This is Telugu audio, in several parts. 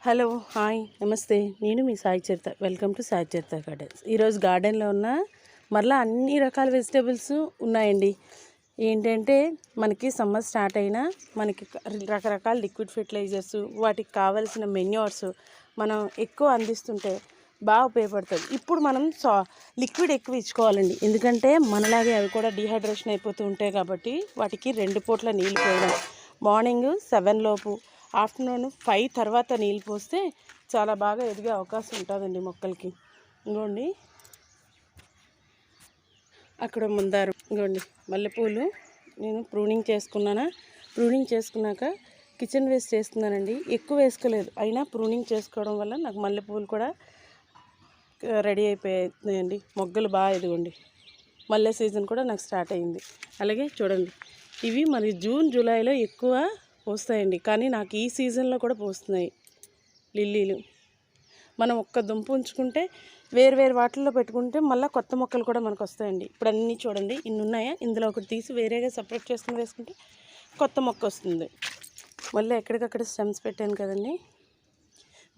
హలో, హాయ్, నమస్తే. నేను మీ Sai Charitha. Welcome to Sai Charitha gardens. ఈరోజు గార్డెన్లో ఉన్న మరలా అన్ని రకాల వెజిటేబుల్స్ ఉన్నాయండి. ఏంటంటే మనకి సమ్మర్ స్టార్ట్ అయినా మనకి రకరకాల లిక్విడ్ ఫెర్టిలైజర్స్, వాటికి కావాల్సిన మెన్యూర్స్ మనం ఎక్కువ అందిస్తుంటే బాగా ఉపయోగపడుతుంది. ఇప్పుడు మనం లిక్విడ్ ఎక్కువ ఇచ్చుకోవాలండి. ఎందుకంటే మనలాగే అవి కూడా డీహైడ్రేషన్ అయిపోతూ ఉంటాయి కాబట్టి వాటికి 2 పూట్ల నీళ్ళు పోయడం, మార్నింగ్ 7 లోపు, ఆఫ్టర్నూన్ 5 తర్వాత నీళ్ళు పోస్తే చాలా బాగా ఎదిగే అవకాశం ఉంటుందండి మొక్కలకి. ఇంకోండి అక్కడ ముందారు, ఇంకోండి మల్లెపూలు నేను ప్రూనింగ్ చేసుకున్నాక కిచెన్ వేస్ట్ చేస్తున్నానండి. ఎక్కువ వేసుకోలేదు, అయినా ప్రూనింగ్ చేసుకోవడం వల్ల నాకు మల్లెపూలు కూడా రెడీ అయిపోయాయండి. మొగ్గలు బాగా ఎదిగండి. మల్లె సీజన్ కూడా నాకు స్టార్ట్ అయింది. అలాగే చూడండి, ఇవి మరి జూన్ జూలైలో ఎక్కువ పోస్తాయండి, కానీ నాకు ఈ సీజన్లో కూడా పోస్తున్నాయి లిల్లీలు. మనం ఒక్క దుంప ఉంచుకుంటే వేరు వాటిల్లో పెట్టుకుంటే మళ్ళీ కొత్త మొక్కలు కూడా మనకు వస్తాయండి. ఇప్పుడు అన్నీ చూడండి, ఇన్ని ఉన్నాయా, ఇందులో ఒకటి తీసి వేరేగా సపరేట్ చేసుకుని వేసుకుంటే కొత్త మొక్క వస్తుంది. మళ్ళీ ఎక్కడికక్కడ స్టెమ్స్ పెట్టాను కదండి.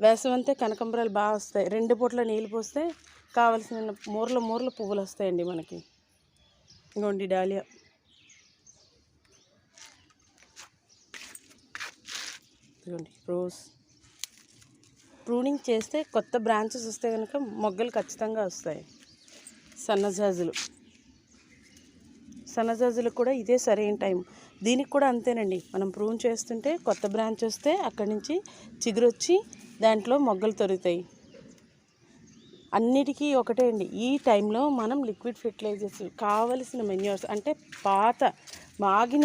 వేసవంతే కనకాంబరాలు బాగా వస్తాయి. 2 పూట్ల నీళ్ళు పోస్తే కావలసిన మూరల పువ్వులు వస్తాయండి మనకి. ఇంకోండి డాలియా, ఇదిగోండి రోజ్. ప్రూనింగ్ చేస్తే కొత్త బ్రాంచెస్ వస్తే కనుక మొగ్గలు ఖచ్చితంగా వస్తాయి. సన్నజాజులకు కూడా ఇదే సరైన టైం. దీనికి కూడా అంతేనండి. మనం ప్రూన్ చేస్తుంటే కొత్త బ్రాంచ్ వస్తే అక్కడి నుంచి చిగురొచ్చి దాంట్లో మొగ్గలు తొలుగుతాయి. అన్నిటికీ ఒకటే అండి, ఈ టైంలో మనం లిక్విడ్ ఫెర్టిలైజర్స్, కావలసిన మెన్యూర్స్ అంటే పాత మాగిన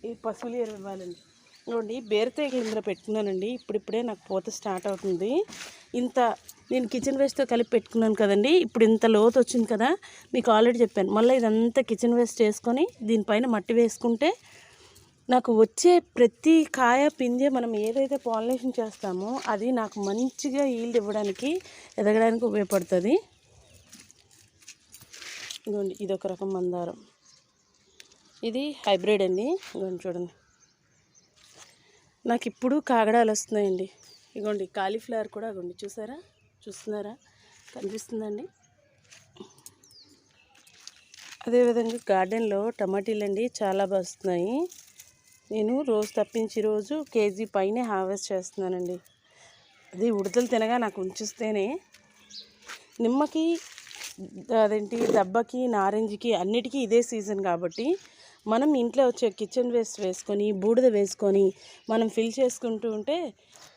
ఈ పశువుల ఎరువు ఇవ్వాలండి. చూడండి, బీరకాయలు ఇందులో పెట్టుకున్నానండి. ఇప్పుడిప్పుడే నాకు పూత స్టార్ట్ అవుతుంది. నేను కిచెన్ వేస్ట్తో కలిపి పెట్టుకున్నాను కదండి. ఇప్పుడు ఇంత లోతు వచ్చింది కదా, మీకు ఆల్రెడీ చెప్పాను. మళ్ళీ ఇదంతా కిచెన్ వేస్ట్ చేసుకొని దీనిపైన మట్టి వేసుకుంటే నాకు వచ్చే ప్రతి కాయ పిందె మనం ఏదైతే పాలినేషన్ చేస్తామో అది నాకు మంచిగా ఈల్డ్ ఇవ్వడానికి, ఎదగడానికి ఉపయోగపడుతుంది. ఇదిగోండి, ఇది ఒక రకం మందారం. ఇది హైబ్రిడ్ అండి. ఇదిగోండి చూడండి, నాకు ఇప్పుడు కాగడాలు వస్తున్నాయండి. ఇదిగోండి కాలీఫ్లవర్ కూడా, ఇదిగోండి చూస్తున్నారా, కనిపిస్తుందండి. అదేవిధంగా గార్డెన్లో టమాటీలు అండి చాలా బాగా వస్తున్నాయి. నేను రోజు తప్పించి రోజు కేజీ పైనే హార్వెస్ట్ చేస్తున్నానండి. అది ఉడతలు తినగా నాకు ఉంచిస్తేనే. నిమ్మకి, దబ్బకి, నారింజకి అన్నిటికీ ఇదే సీజన్ కాబట్టి మనం ఇంట్లో వచ్చే కిచెన్ వేస్ట్ వేసుకొని, బూడిద వేసుకొని మనం ఫిల్ చేసుకుంటూ ఉంటే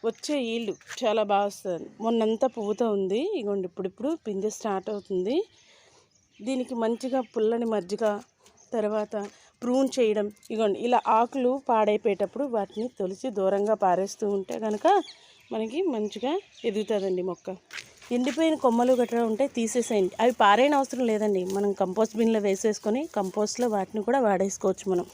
వచ్చే ఈల్డ్ చాలా బాగా వస్తుంది. మొన్నంతా పువ్వుతో ఉంది. ఇగోండి ఇప్పుడు పిందె స్టార్ట్ అవుతుంది. దీనికి మంచిగా పుల్లని మజ్జిగ, తర్వాత ప్రూన్ చేయడం. ఇగోండి ఇలా ఆకులు పాడైపోయేటప్పుడు వాటిని తొలిచి దూరంగా పారేస్తూ ఉంటే కనుక మనకి మంచిగా ఎదుగుతుందండి మొక్క. ఎండిపోయిన కొమ్మలు గట్రా ఉంటే తీసేసేయండి. అవి పారేయని అవసరం లేదండి. మనం కంపోస్ట్ బిన్లో వేసేసుకొని కంపోస్ట్లో వాటిని కూడా వాడేసుకోవచ్చు మనం.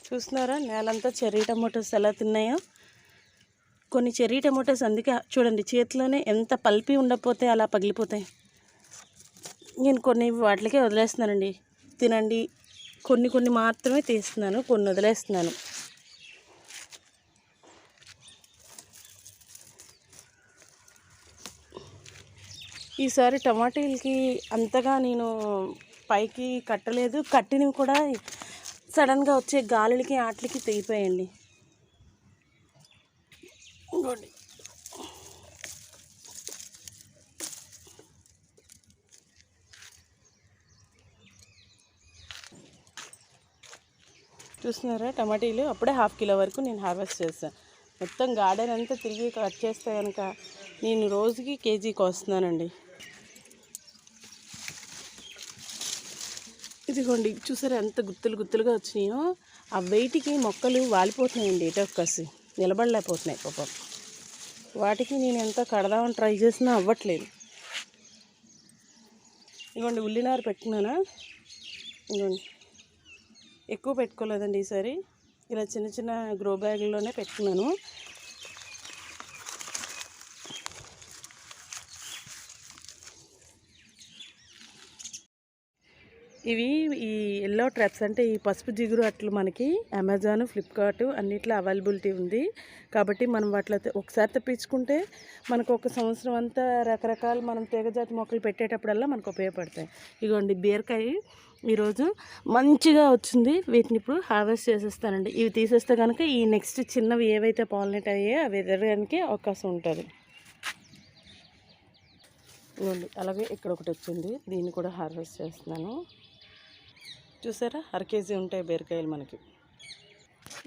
చూస్తున్నారా నేలంతా చెర్రీ టమోటాస్ ఎలా తిన్నాయో. కొన్ని చెర్రీ టమోటాస్ అందుకే చూడండి, చేతిలోనే ఎంత పల్పి ఉండకపోతే అలా పగిలిపోతాయి. నేను కొన్ని వాటికే వదిలేస్తున్నానండి. తినండి, కొన్ని మాత్రమే తీస్తున్నాను, కొన్ని వదిలేస్తున్నాను. ఈసారి టమాటీలకి అంతగా నేను పైకి కట్టలేదు. కట్టినవి కూడా సడన్గా వచ్చే గాలులకి ఆటలకి తెగిపోయాయండి. ఇంకోండి చూస్తున్నారా, టమాటీలు అప్పుడే 1/2 కిలో వరకు నేను హార్వెస్ట్ చేస్తాను. మొత్తం గార్డెన్ అంతా తిరిగి కట్ చేస్తే కనుక నేను రోజుకి కేజీకి వస్తున్నానండి. ఇదిగోండి చూసారా ఎంత గుత్తులుగా వచ్చినాయో. ఆ వెయిట్కి మొక్కలు వాలిపోతున్నాయండి, ఎటొక్కసి నిలబడలేకపోతున్నాయి పాపం. వాటికి నేను ఎంత కడదామని ట్రై చేసినా అవ్వట్లేదు. ఇదిగోండి ఉల్లినారు పెట్టుకున్నానా. ఇదిగోండి ఎక్కువ పెట్టుకోలేదండి ఈసారి, ఇలా చిన్న గ్రో బ్యాగుల్లోనే పెట్టుకున్నాను. ఇవి ఈ ఎల్లో ట్రాప్స్ అంటే ఈ పసుపు జిగురు అట్లు మనకి అమెజాన్, ఫ్లిప్కార్ట్ అన్నిట్లో అవైలబిలిటీ ఉంది. కాబట్టి మనం వాటిలో ఒకసారి తెప్పించుకుంటే మనకు ఒక సంవత్సరం అంతా రకరకాల మనం తీగజాతి మొక్కలు పెట్టేటప్పుడల్లా మనకు ఉపయోగపడతాయి. ఇగోండి బీరకాయ ఈరోజు మంచిగా వచ్చింది. వీటిని ఇప్పుడు హార్వెస్ట్ చేసేస్తానండి. ఇవి తీసేస్తే కనుక ఈ నెక్స్ట్ చిన్నవి ఏవైతే పాలినేట్ అయ్యాయో అవి ఎదగడానికి అవకాశం ఉంటుంది. ఇవ్వండి అలాగే ఇక్కడ ఒకటి వచ్చింది, దీన్ని కూడా హార్వెస్ట్ చేస్తున్నాను. చూసారా, 1/2 కేజీ ఉంటాయి బీరకాయలు మనకి.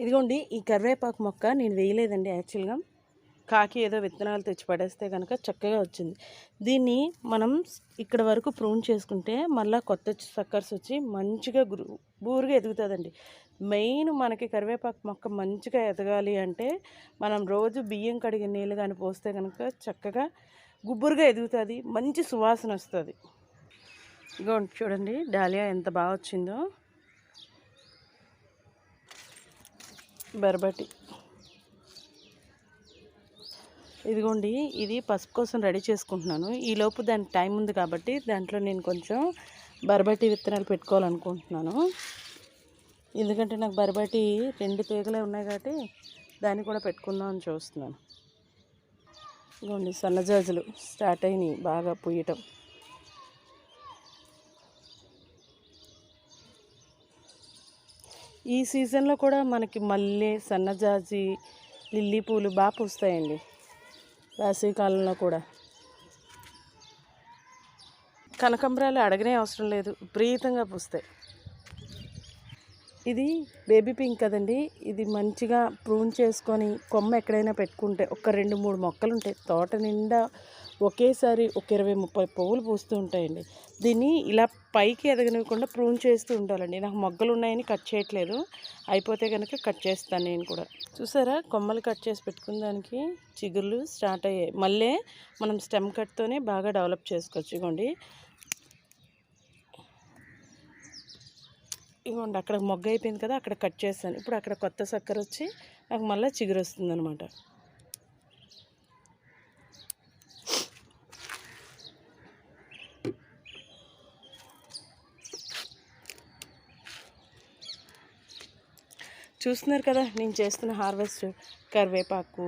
ఇదిగోండి ఈ కరివేపాకు మొక్క నేను వేయలేదండి. యాక్చువల్గా కాకి ఏదో విత్తనాలు తెచ్చి పడేస్తే కనుక చక్కగా వచ్చింది. దీన్ని మనం ఇక్కడ వరకు ప్రూన్ చేసుకుంటే మళ్ళీ కొత్త సక్కర్స్ వచ్చి మంచిగా బూరుగా ఎదుగుతుందండి. మెయిన్ మనకి కరివేపాకు మొక్క మంచిగా ఎదగాలి అంటే మనం రోజు బియ్యం కడిగిన నీళ్ళు కానీ పోస్తే కనుక చక్కగా గుబ్బురుగా ఎదుగుతుంది, మంచి సువాసన వస్తుంది. ఇదిగోండి చూడండి డాలియా ఎంత బాగా వచ్చిందో. బర్బటి ఇదిగోండి ఇది పసుపు కోసం రెడీ చేసుకుంటున్నాను. ఈలోపు దానికి టైం ఉంది కాబట్టి దాంట్లో నేను కొంచెం బర్బటి విత్తనాలు పెట్టుకోవాలనుకుంటున్నాను. ఎందుకంటే నాకు బర్బటి 2 తీగలే ఉన్నాయి కాబట్టి దాన్ని కూడా పెట్టుకుందాం అని చూస్తున్నాను. ఇదిగోండి సన్నజాజులు స్టార్ట్ అయినాయి బాగా పూయటం. ఈ సీజన్లో కూడా మనకి మల్లె, సన్నజాజి, లిల్లీ పూలు బాగా పూస్తాయండి. వేసవికాలంలో కూడా కనకాంబరాలు అడగనే అవసరం లేదు, విపరీతంగా పూస్తాయి. ఇది బేబీ పింక్ కదండి. ఇది మంచిగా ప్రూన్ చేసుకొని కొమ్మ ఎక్కడైనా పెట్టుకుంటే ఒక 2-3 మొక్కలు ఉంటాయి. తోట నిండా ఒకేసారి ఒక 20-30 పువ్వులు పూస్తూ ఉంటాయండి. దీన్ని ఇలా పైకి ఎదగనివ్వకుండా ప్రూన్ చేస్తూ ఉండాలండి. నాకు మొగ్గలు ఉన్నాయని కట్ చేయట్లేదు, అయిపోతే కనుక కట్ చేస్తాను నేను కూడా. చూసారా, కొమ్మలు కట్ చేసి పెట్టుకున్న దానికి చిగుర్లు స్టార్ట్ అయ్యాయి. మళ్ళీ మనం స్టెమ్ కట్తోనే బాగా డెవలప్ చేసుకోవచ్చు. ఇవ్వండి ఇవ్వండి అక్కడ మొగ్గ అయిపోయింది కదా, అక్కడ కట్ చేస్తాను. ఇప్పుడు అక్కడ కొత్త సక్కర వచ్చి నాకు మళ్ళీ చిగురు వస్తుంది అనమాట. చూస్తున్నారు కదా నేను చేస్తున్న హార్వెస్ట్. కరివేపాకు,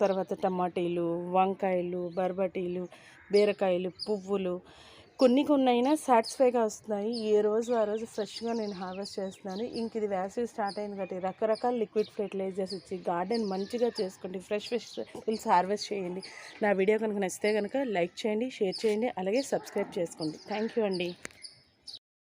తర్వాత టమాటీలు, వంకాయలు, బర్బటీలు, బీరకాయలు, పువ్వులు కొన్ని అయినా సాటిస్ఫైగా వస్తున్నాయి. ఏ రోజు ఆ రోజు ఫ్రెష్గా నేను హార్వెస్ట్ చేస్తున్నాను. ఇంక ఇది వేసవి స్టార్ట్ అయింది కాబట్టి రకరకాల లిక్విడ్ ఫెర్టిలైజర్స్ ఇచ్చి గార్డెన్ మంచిగా చేసుకోండి. ఫ్రెష్ వెజిటబుల్స్ హార్వెస్ట్ చేయండి. నా వీడియో కనుక నచ్చితే కనుక లైక్ చేయండి, షేర్ చేయండి, అలాగే సబ్స్క్రైబ్ చేసుకోండి. థ్యాంక్ యూ అండి.